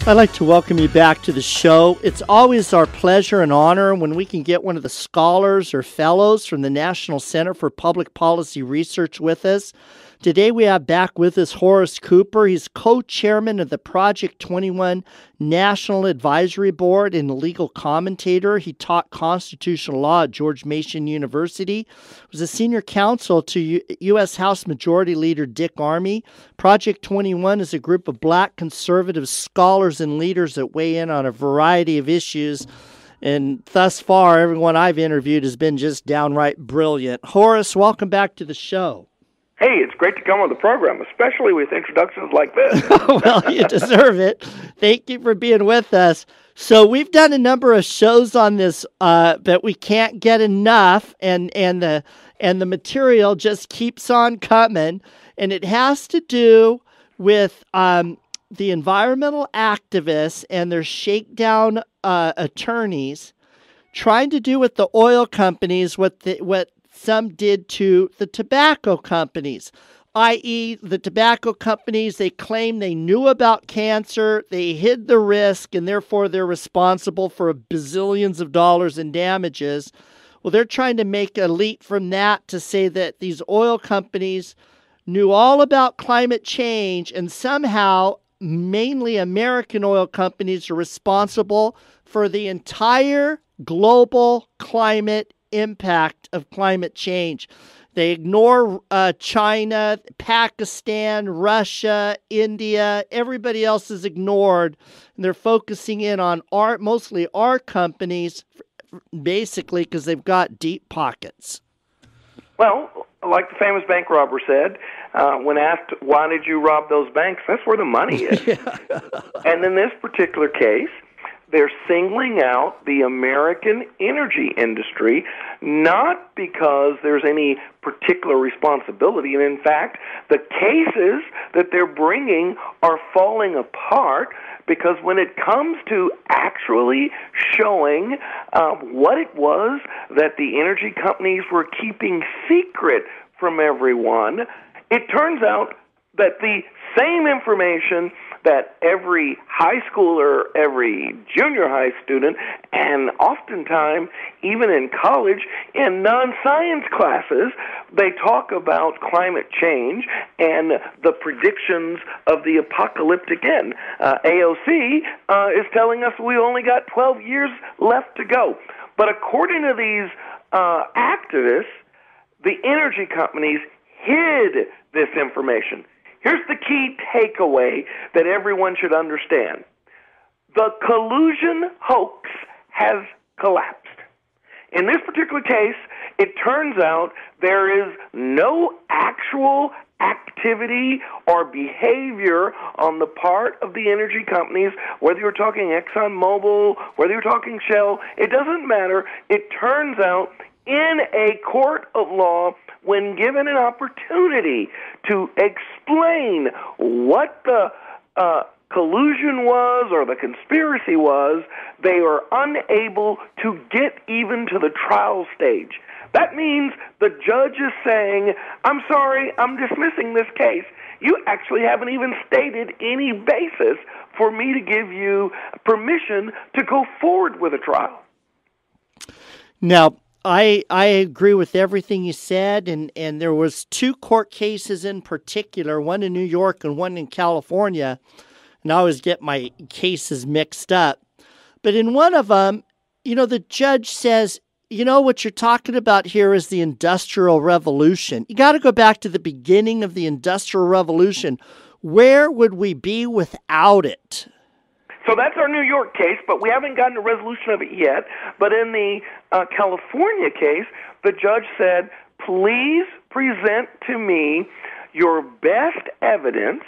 I'd like to welcome you back to the show. It's always our pleasure and honor when we can get one of the scholars or fellows from the National Center for Public Policy Research with us. Today we have back with us Horace Cooper. He's co-chairman of the Project 21 National Advisory Board and a legal commentator. He taught constitutional law at George Mason University, was a senior counsel to U.S. House Majority Leader Dick Armey. Project 21 is a group of black conservative scholars and leaders that weigh in on a variety of issues. And thus far, everyone I've interviewed has been just downright brilliant. Horace, welcome back to the show. Hey, it's great to come on the program, especially with introductions like this. Well, you deserve it. Thank you for being with us. So we've done a number of shows on this, but we can't get enough, and the material just keeps on coming, and it has to do with the environmental activists and their shakedown attorneys trying to do with the oil companies what some did to the tobacco companies, i.e. the tobacco companies, they claim they knew about cancer, they hid the risk, and therefore they're responsible for bazillions of dollars in damages. Well, they're trying to make a leap from that to say that these oil companies knew all about climate change and somehow mainly American oil companies are responsible for the entire global climate impact of climate change. They ignore China, Pakistan, Russia, India. Everybody else is ignored. And they're focusing in on mostly our companies, basically because they've got deep pockets. Well, like the famous bank robber said, when asked, why did you rob those banks? That's where the money is. Yeah. And in this particular case, they're singling out the American energy industry, not because there's any particular responsibility. And in fact, the cases that they're bringing are falling apart because when it comes to actually showing what it was that the energy companies were keeping secret from everyone, it turns out that the same information that every high schooler, every junior high student, and oftentimes even in college, in non-science classes, they talk about climate change and the predictions of the apocalyptic end. AOC is telling us we only got 12 years left to go. But according to these activists, the energy companies hid this information. Here's the key takeaway that everyone should understand. The collusion hoax has collapsed. In this particular case, it turns out there is no actual activity or behavior on the part of the energy companies, whether you're talking ExxonMobil, whether you're talking Shell, it doesn't matter. It turns out in a court of law, when given an opportunity to explain what the collusion was or the conspiracy was, they are unable to get even to the trial stage. That means the judge is saying, I'm sorry, I'm dismissing this case. You actually haven't even stated any basis for me to give you permission to go forward with a trial. Now, I agree with everything you said, and there was two court cases in particular, one in New York and one in California, and I always get my cases mixed up. But in one of them, the judge says, what you're talking about here is the Industrial Revolution. You got to go back to the beginning of the Industrial Revolution. Where would we be without it? So that's our New York case, but we haven't gotten a resolution of it yet. But in the California case, the judge said, please present to me your best evidence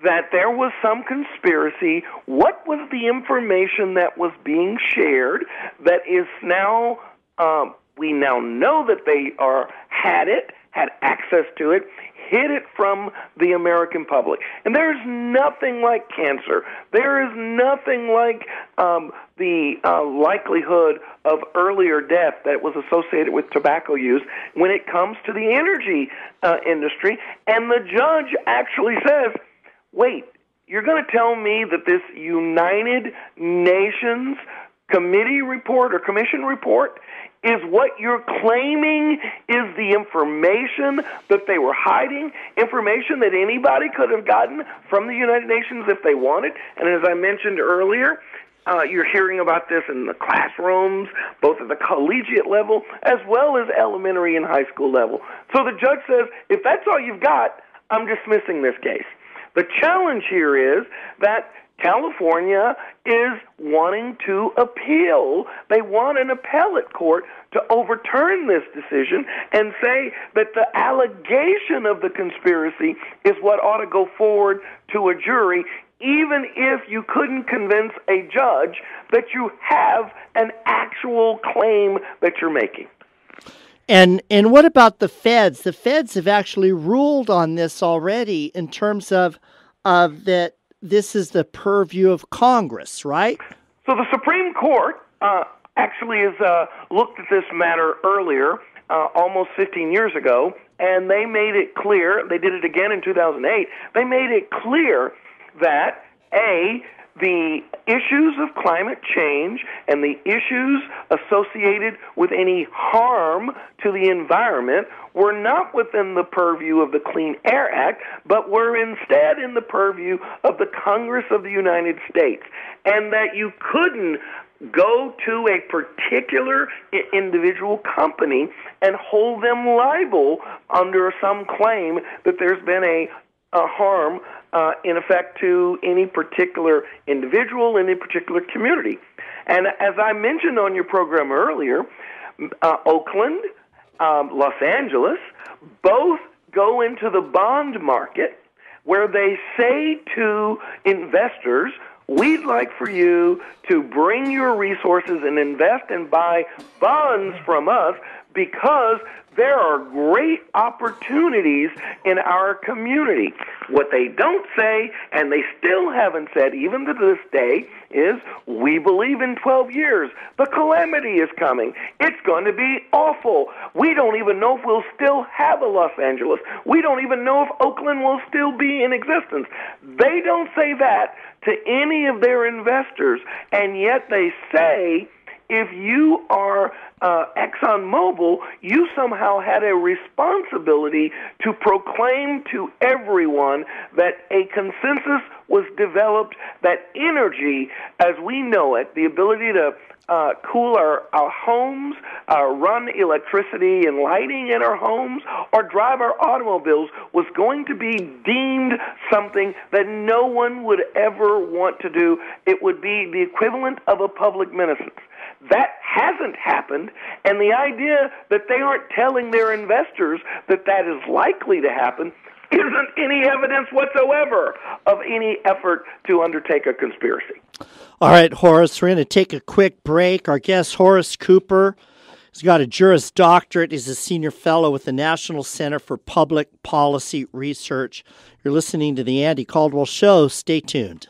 that there was some conspiracy. What was the information that was being shared that is now, we now know that they had access to it, hid it from the American public. And there is nothing like cancer. There is nothing like the likelihood of earlier death that was associated with tobacco use when it comes to the energy industry. And the judge actually says, wait, you're going to tell me that this United Nations committee report or commission report is what you're claiming is the information that they were hiding, information that anybody could have gotten from the United Nations if they wanted. And as I mentioned earlier, you're hearing about this in the classrooms, both at the collegiate level as well as elementary and high school level. So the judge says, if that's all you've got, I'm dismissing this case. The challenge here is that California is wanting to appeal. They want an appellate court to overturn this decision and say that the allegation of the conspiracy is what ought to go forward to a jury, even if you couldn't convince a judge that you have an actual claim that you're making. And what about the feds? The feds have actually ruled on this already in terms of that this is the purview of Congress, right? So the Supreme Court actually has looked at this matter earlier, almost 15 years ago, and they made it clear, they did it again in 2008, they made it clear that, A, the issues of climate change and the issues associated with any harm to the environment were not within the purview of the Clean Air Act, but were instead in the purview of the Congress of the United States, and that you couldn't go to a particular individual company and hold them liable under some claim that there's been a harm in effect to any particular individual, any particular community. And as I mentioned on your program earlier, Oakland, Los Angeles, both go into the bond market where they say to investors, we'd like for you to bring your resources and invest and buy bonds from us because there are great opportunities in our community. What they don't say, and they still haven't said even to this day, is we believe in 12 years the calamity is coming. It's going to be awful. We don't even know if we'll still have a Los Angeles. We don't even know if Oakland will still be in existence. They don't say that to any of their investors, and yet they say if you are ExxonMobil, you somehow had a responsibility to proclaim to everyone that a consensus was developed that energy, as we know it, the ability to cool our homes, run electricity and lighting in our homes, or drive our automobiles, was going to be deemed something that no one would ever want to do. It would be the equivalent of a public nuisance. That hasn't happened, and the idea that they aren't telling their investors that that is likely to happen isn't any evidence whatsoever of any effort to undertake a conspiracy. All right, Horace, we're going to take a quick break. Our guest, Horace Cooper, has got a Juris Doctorate. He's a senior fellow with the National Center for Public Policy Research. You're listening to The Andy Caldwell Show. Stay tuned.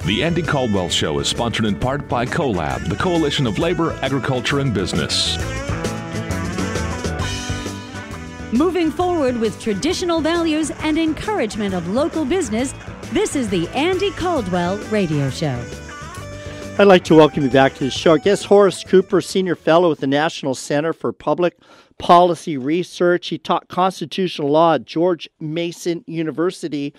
The Andy Caldwell Show is sponsored in part by CoLab, the Coalition of Labor, Agriculture, and Business. Moving forward with traditional values and encouragement of local business, this is the Andy Caldwell Radio Show. I'd like to welcome you back to the show. Our guest, Horace Cooper, senior fellow with the National Center for Public Policy Research. He taught constitutional law at George Mason University.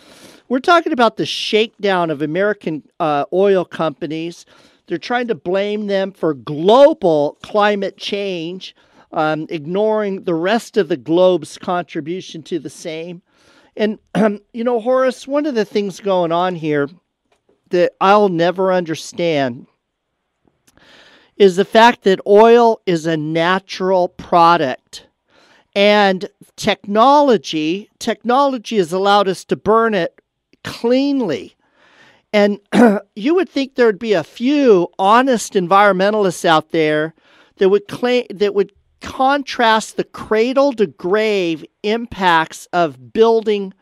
We're talking about the shakedown of American oil companies. They're trying to blame them for global climate change, ignoring the rest of the globe's contribution to the same. And, Horace, one of the things going on here that I'll never understand is the fact that oil is a natural product, and technology has allowed us to burn it cleanly. And you would think there'd be a few honest environmentalists out there that would contrast the cradle to grave impacts of building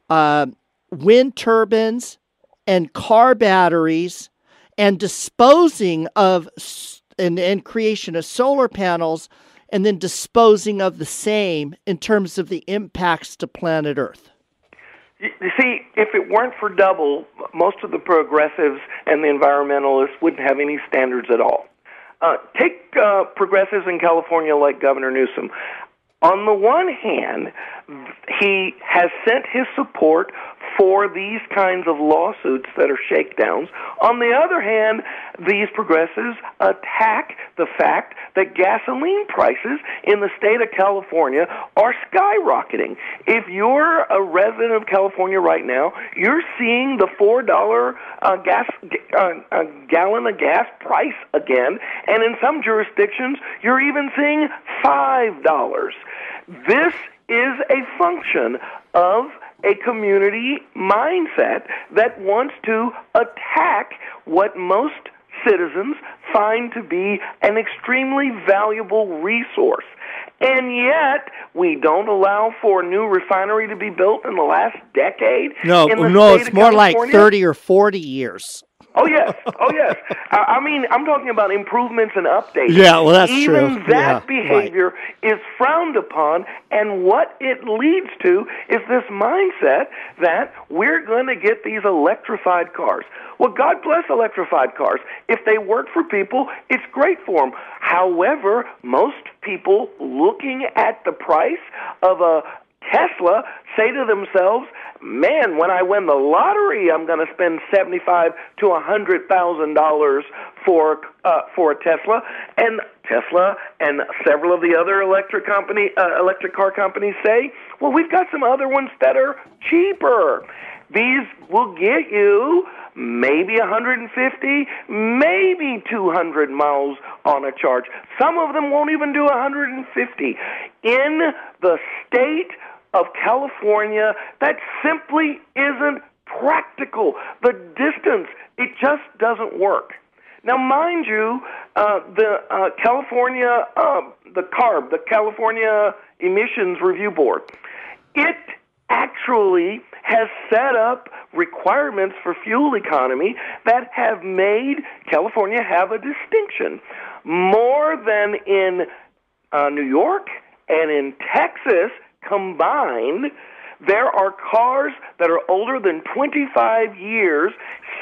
wind turbines and car batteries and disposing of and creation of solar panels and then disposing of the same in terms of the impacts to planet Earth. You see, if it weren't for double, most of the progressives and the environmentalists wouldn't have any standards at all. Take progressives in California like Governor Newsom. On the one hand, he has sent his support for these kinds of lawsuits that are shakedowns. On the other hand, these progressives attack the fact that gasoline prices in the state of California are skyrocketing. If you're a resident of California right now, you're seeing the $4 gallon of gas price again, and in some jurisdictions, you're even seeing $5. This is a function of a community mindset that wants to attack what most citizens find to be an extremely valuable resource. And yet, we don't allow for a new refinery to be built in the last decade. No, it's more like 30 or 40 years. Oh, yes. I mean, I'm talking about improvements and updates. Yeah, well, that's true. Even that behavior is frowned upon, and what it leads to is this mindset that we're going to get these electrified cars. Well, God bless electrified cars. If they work for people, it's great for them. However, most people looking at the price of a Tesla say to themselves, man, when I win the lottery, I'm going to spend $75,000 to $100,000 for a Tesla. And Tesla and several of the other electric car companies say, well, we've got some other ones that are cheaper. These will get you maybe 150, maybe 200 miles on a charge. Some of them won't even do 150. In the state of California, that simply isn't practical. The distance, it just doesn't work. Now, mind you, the California Emissions Review Board, it actually has set up requirements for fuel economy that have made California have a distinction. More than in New York and in Texas combined, there are cars that are older than 25 years,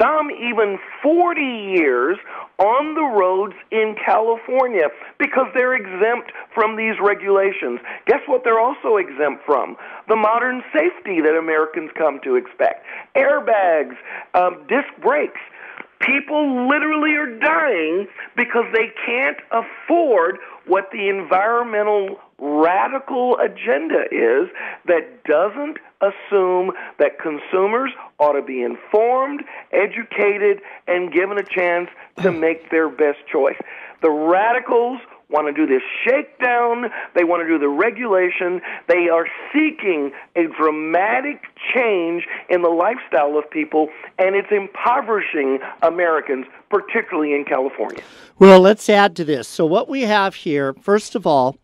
some even 40 years, on the roads in California because they're exempt from these regulations. Guess what they're also exempt from? The modern safety that Americans come to expect. Airbags, disc brakes. People literally are dying because they can't afford what the environmental radical agenda is that doesn't assume that consumers ought to be informed, educated, and given a chance to make their best choice. The radicals want to do this shakedown. They want to do the regulation. They are seeking a dramatic change in the lifestyle of people, and it's impoverishing Americans, particularly in California. Well, let's add to this. So what we have here, first of all,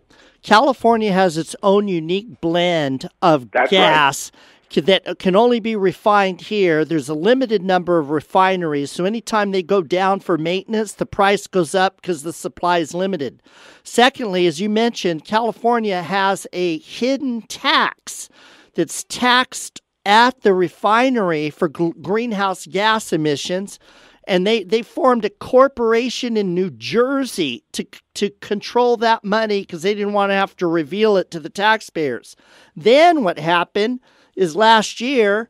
California has its own unique blend of gas that can only be refined here. There's a limited number of refineries, so anytime they go down for maintenance, the price goes up because the supply is limited. Secondly, as you mentioned, California has a hidden tax that's taxed at the refinery for greenhouse gas emissions. And they formed a corporation in New Jersey to control that money because they didn't want to have to reveal it to the taxpayers. Then what happened is last year,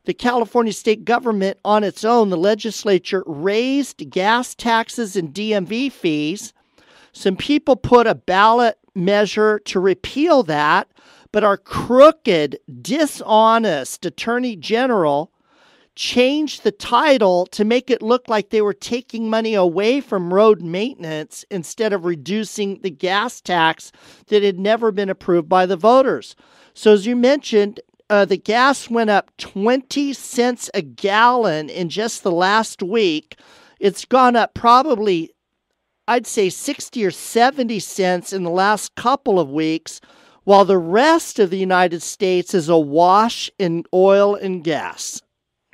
the California state government on its own, the legislature, raised gas taxes and DMV fees. Some people put a ballot measure to repeal that, but our crooked, dishonest attorney general changed the title to make it look like they were taking money away from road maintenance instead of reducing the gas tax that had never been approved by the voters. So as you mentioned, the gas went up 20 cents a gallon in just the last week. It's gone up probably, I'd say 60 or 70 cents in the last couple of weeks, while the rest of the United States is awash in oil and gas.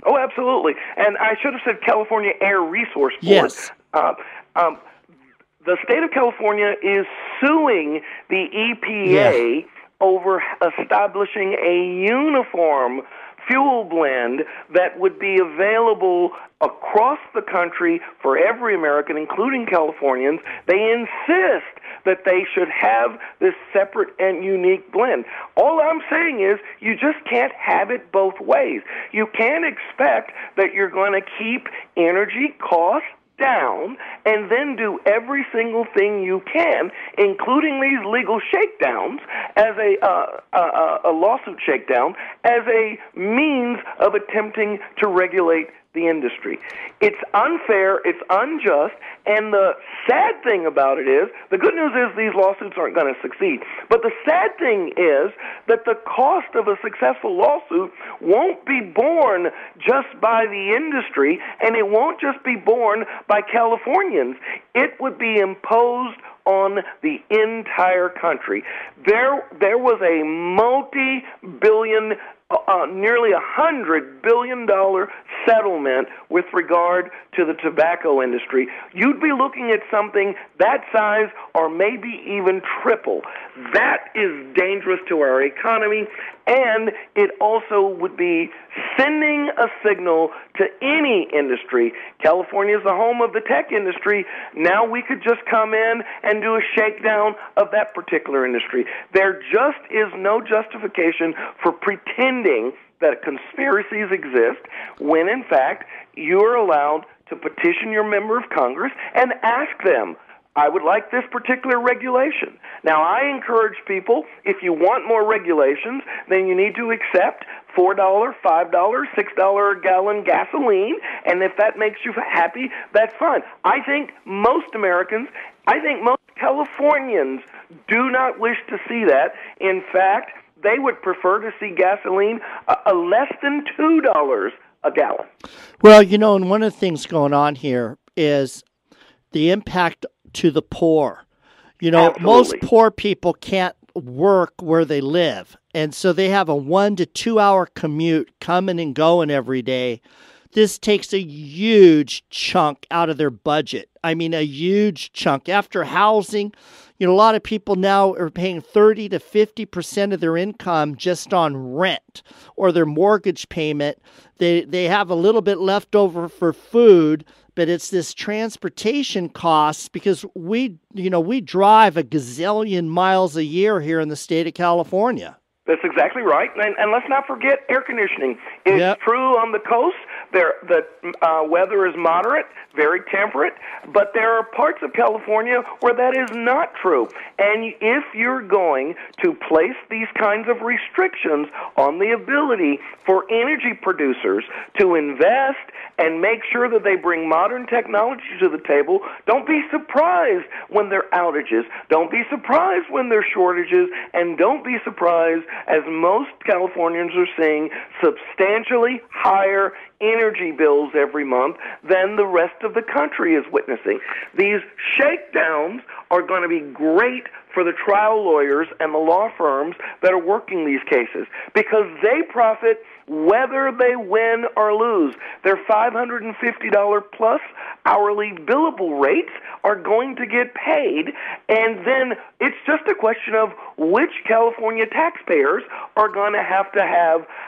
Oh, absolutely. And I should have said California Air Resource Board. Yes. The state of California is suing the EPA over establishing a uniform fuel blend that would be available across the country for every American, including Californians. They insist that they should have this separate and unique blend. All I'm saying is you just can't have it both ways. You can't expect that you're going to keep energy costs down and then do every single thing you can, including these legal shakedowns, as a lawsuit shakedown, as a means of attempting to regulate the industry. It's unfair, it's unjust, and the sad thing about it is, the good news is these lawsuits aren't going to succeed, but the sad thing is that the cost of a successful lawsuit won't be borne just by the industry, and it won't just be borne by Californians. It would be imposed on the entire country. There was a multi-billion, nearly $100 billion settlement with regard to the tobacco industry. You'd be looking at something that size or maybe even triple. That is dangerous to our economy, and it also would be sending a signal to any industry. California is the home of the tech industry. Now we could just come in and do a shakedown of that particular industry. There just is no justification for pretending that conspiracies exist when, in fact, you're allowed to petition your member of Congress and ask them, I would like this particular regulation. Now, I encourage people, if you want more regulations, then you need to accept $4, $5, $6 a gallon gasoline, and if that makes you happy, that's fine. I think most Americans, I think most Californians do not wish to see that. In fact, they would prefer to see gasoline less than $2 a gallon. Well, and one of the things going on here is the impact to the poor. Absolutely. Most poor people can't work where they live, and so they have a 1 to 2 hour commute coming and going every day. This takes a huge chunk out of their budget. I mean, a huge chunk. After housing, a lot of people now are paying 30 to 50% of their income just on rent or their mortgage payment. They have a little bit left over for food, but it's this transportation costs because we drive a gazillion miles a year here in the state of California. That's exactly right. And let's not forget air conditioning. It's true on the coast. The weather is moderate, very temperate, but there are parts of California where that is not true. And if you're going to place these kinds of restrictions on the ability for energy producers to invest and make sure that they bring modern technology to the table, don't be surprised when there are outages. Don't be surprised when there are shortages, and don't be surprised as most Californians are seeing substantially higher energy bills every month than the rest of the country is witnessing. These shakedowns are going to be great for the trial lawyers and the law firms that are working these cases because they profit whether they win or lose. Their $550 plus hourly billable rates are going to get paid, and then it's just a question of which California taxpayers are going to have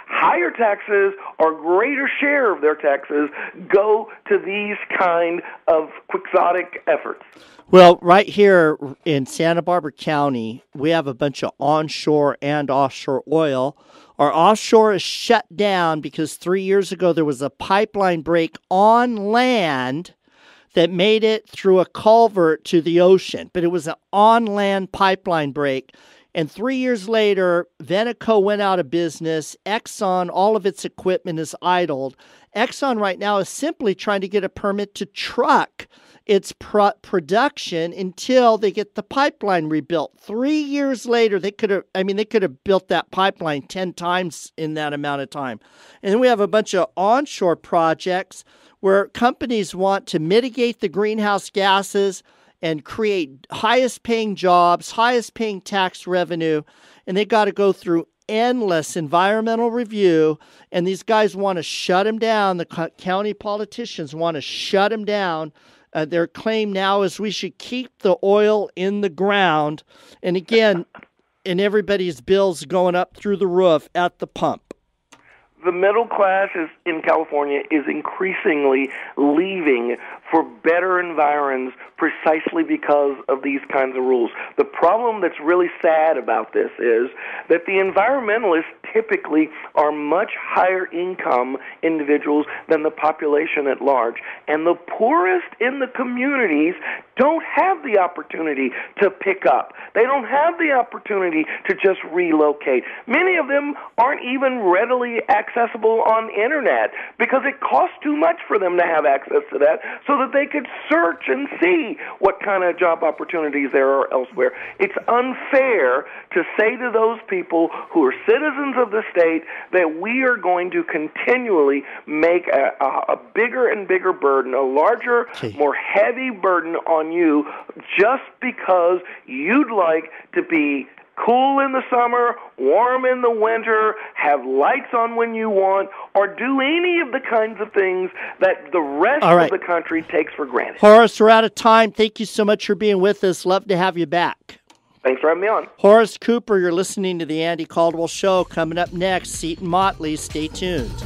higher taxes or greater share of their taxes go to these kind of quixotic efforts. Well, right here in Santa Barbara County, we have a bunch of onshore and offshore oil. Our offshore is shut down because 3 years ago there was a pipeline break on land that made it through a culvert to the ocean. But it was an on-land pipeline break. And 3 years later, Veneco went out of business. Exxon, all of its equipment is idled. Exxon right now is simply trying to get a permit to truck its production until they get the pipeline rebuilt. 3 years later, they could have built that pipeline 10 times in that amount of time. And then we have a bunch of onshore projects where companies want to mitigate the greenhouse gases and create highest paying jobs, highest paying tax revenue, and they got to go through endless environmental review, and these guys want to shut them down. The county politicians want to shut them down. Their claim now is we should keep the oil in the ground. And again, and everybody's bills going up through the roof at the pump. The middle class in California is increasingly leaving for better environs precisely because of these kinds of rules. The problem that's really sad about this is that the environmentalists typically are much higher income individuals than the population at large. And the poorest in the communities don't have the opportunity to pick up. They don't have the opportunity to just relocate. Many of them aren't even readily accessible on internet because it costs too much for them to have access to that so that they could search and see what kind of job opportunities there are elsewhere. It's unfair to say to those people who are citizens of the state that we are going to continually make a bigger and bigger burden, a larger, more heavy burden on you just because you'd like to be cool in the summer, warm in the winter, have lights on when you want, or do any of the kinds of things that the rest of the country takes for granted. Horace, we're out of time. Thank you so much for being with us. Love to have you back. Thanks for having me on. Horace Cooper, you're listening to The Andy Caldwell Show. Coming up next, Seton Motley. Stay tuned.